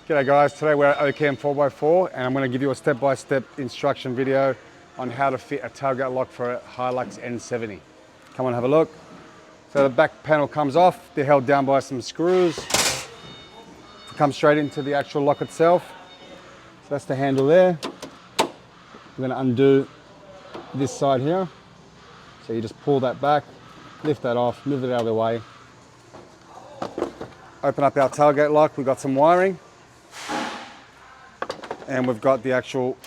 G'day guys, today we're at OCAM 4x4 and I'm going to give you a step-by-step instruction video on how to fit a tailgate lock for a Hilux N70. Come on, have a look. So the back panel comes off, they're held down by some screws. Come straight into the actual lock itself. So that's the handle there. We're going to undo this side here. So you just pull that back, lift that off, move it out of the way. Open up our tailgate lock, we've got some wiring. And we've got the actual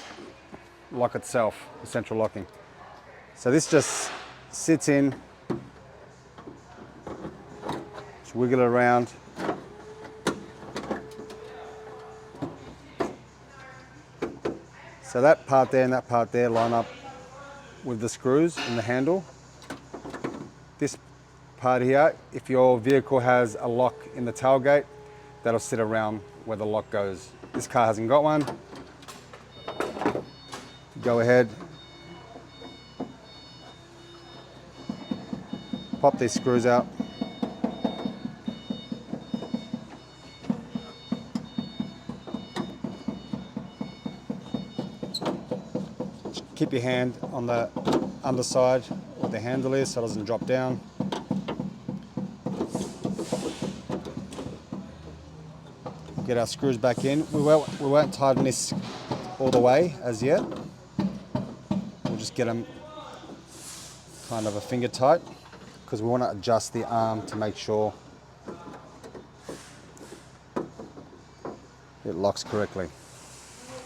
lock itself, the central locking. So this just sits in, just wiggle it around. So that part there and that part there line up with the screws in the handle. This part here, if your vehicle has a lock in the tailgate, that'll sit around where the lock goes. This car hasn't got one. Go ahead, pop these screws out. Keep your hand on the underside where the handle is so it doesn't drop down. Get our screws back in. We won't tighten this all the way as yet. We'll just get them kind of a finger tight because we want to adjust the arm to make sure it locks correctly.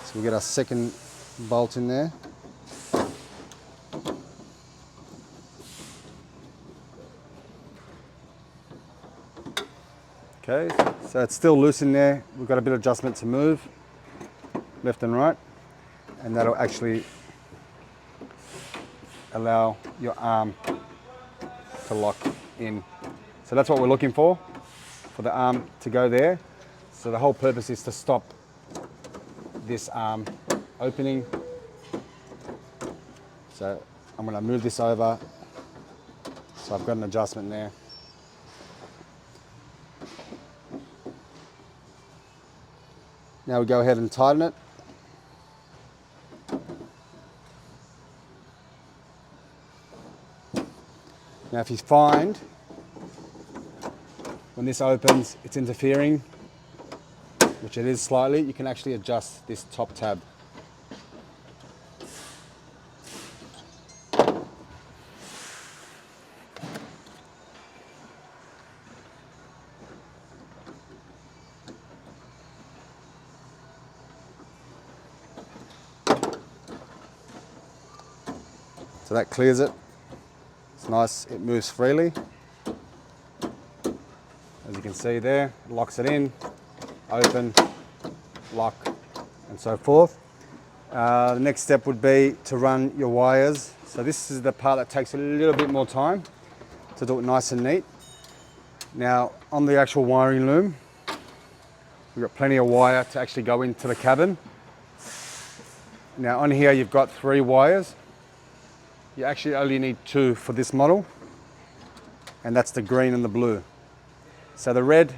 So we'll get our second bolt in there. Okay, so it's still loose in there. We've got a bit of adjustment to move left and right, and that'll actually allow your arm to lock in. So that's what we're looking for the arm to go there. So the whole purpose is to stop this arm opening. So I'm going to move this over. So I've got an adjustment there. Now we go ahead and tighten it. Now if you find when this opens it's interfering, which it is slightly, you can actually adjust this top tab. So that clears it. It's nice, it moves freely. As you can see there, it locks it in, open, lock, and so forth. The next step would be to run your wires. So this is the part that takes a little bit more time to do it nice and neat. Now on the actual wiring loom, we've got plenty of wire to actually go into the cabin. Now on here you've got 3 wires. You actually only need 2 for this model, and that's the green and the blue. So the red,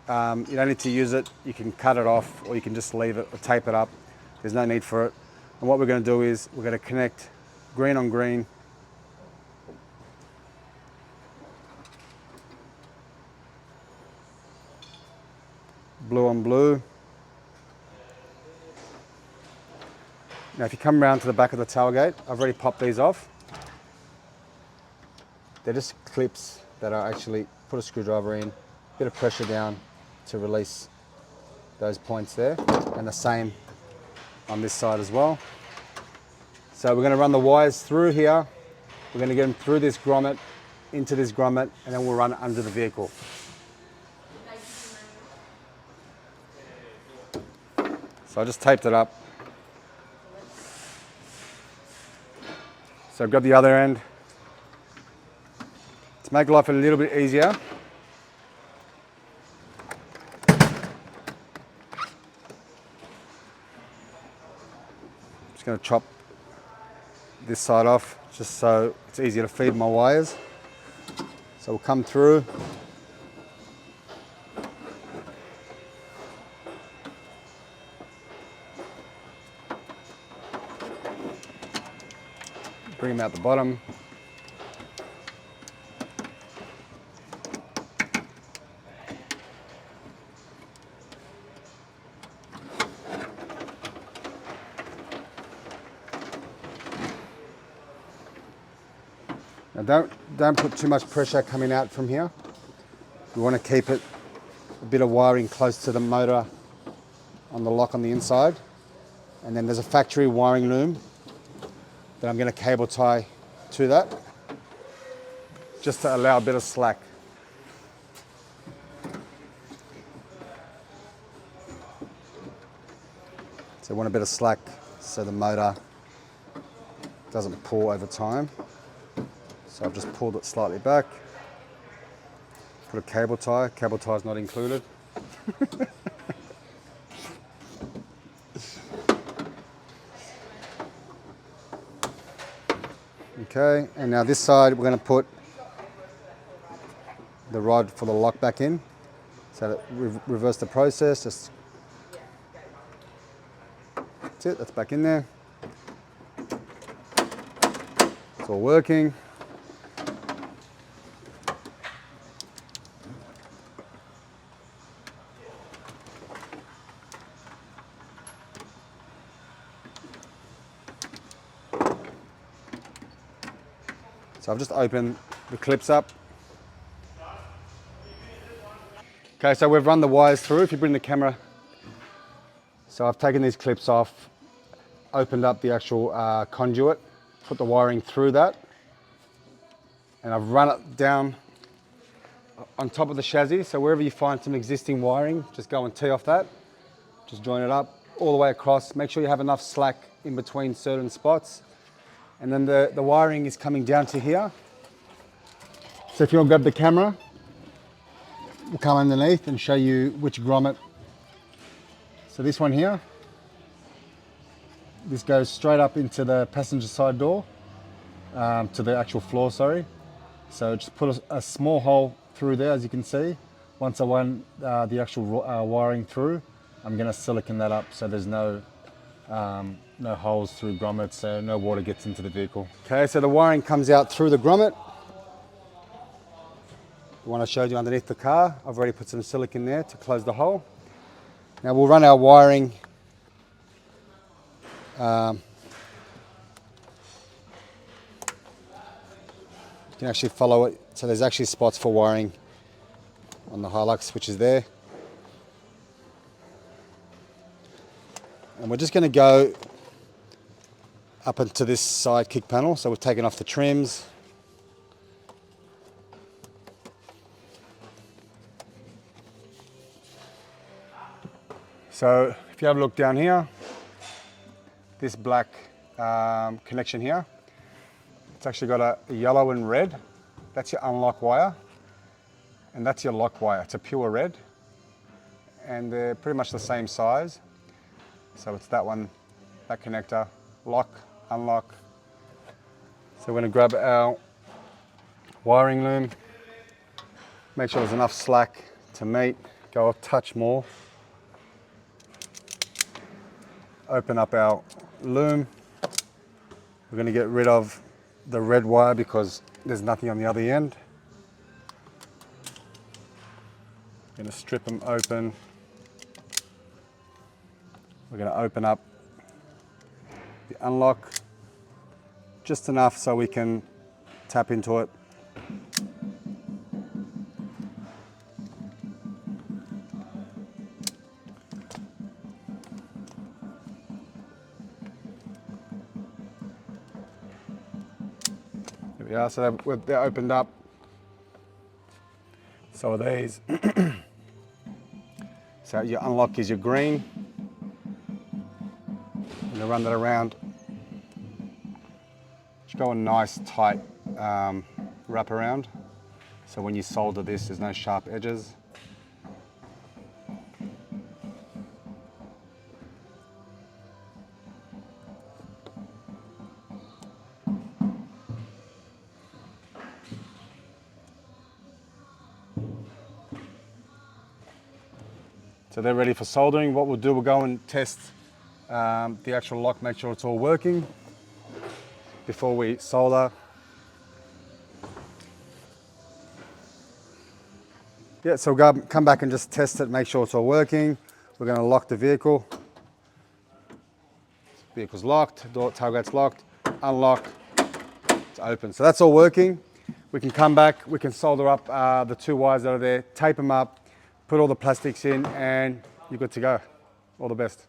you don't need to use it. You can cut it off or you can just leave it or tape it up. There's no need for it. And what we're going to do is we're going to connect green on green, blue on blue. Now if you come around to the back of the tailgate, I've already popped these off. They're just clips that I actually put a screwdriver in, bit of pressure down to release those points there, and the same on this side as well. So we're going to run the wires through here. We're going to get them through this grommet, into this grommet, and then we'll run it under the vehicle. So I just taped it up. So I've got the other end. To make life a little bit easier, just going to chop this side off just so it's easier to feed my wires. So we'll come through, bring them out the bottom. Now don't put too much pressure coming out from here. You want to keep it a bit of wiring close to the motor on the lock on the inside. And then there's a factory wiring loom that I'm going to cable tie to that, just to allow a bit of slack. So I want a bit of slack so the motor doesn't pull over time. So I've just pulled it slightly back. Put a cable tie is not included. Okay, and now this side we're going to put the rod for the lock back in. So that reverse the process, that's it, that's back in there. It's all working. So I've just opened the clips up. Okay, so we've run the wires through. If you bring the camera, so I've taken these clips off, opened up the actual conduit, put the wiring through that, and I've run it down on top of the chassis. So wherever you find some existing wiring, just go and tee off that. Just join it up all the way across. Make sure you have enough slack in between certain spots. And then the wiring is coming down to here. So if you'll grab the camera, we'll come underneath and show you which grommet. So this one here, this goes straight up into the passenger side door, to the actual floor, sorry. So just put a small hole through there, as you can see. Once I run the actual wiring through, I'm gonna silicone that up so there's no holes through grommets, so no water gets into the vehicle. Okay, so the wiring comes out through the grommet. The one I showed you underneath the car, I've already put some silicone there to close the hole. Now we'll run our wiring you can actually follow it, so there's actually spots for wiring on the Hilux, which is there. And we're just going to go up into this side kick panel. So we've taken off the trims. So if you have a look down here, this black connection here, it's actually got a yellow and red. That's your unlock wire. And that's your lock wire. It's a pure red. And they're pretty much the same size. So it's that one, that connector, lock, unlock. So we're going to grab our wiring loom, make sure there's enough slack to meet, go a touch more. Open up our loom. We're going to get rid of the red wire because there's nothing on the other end. Going to strip them open. We're going to open up the unlock just enough so we can tap into it. There we are, so they're opened up. So are these. So your unlock is your green. I'm going to run that around. Just go a nice tight wrap around. So when you solder this, there's no sharp edges. So they're ready for soldering. What we'll do, we'll go and test the actual lock, make sure it's all working. before we solder. Yeah, so we'll come back and just test it, make sure it's all working. We're going to lock the vehicle. Vehicle's locked, tailgate's locked, unlock, it's open. So that's all working. We can come back, we can solder up the 2 wires that are there, tape them up, put all the plastics in, and you're good to go. All the best.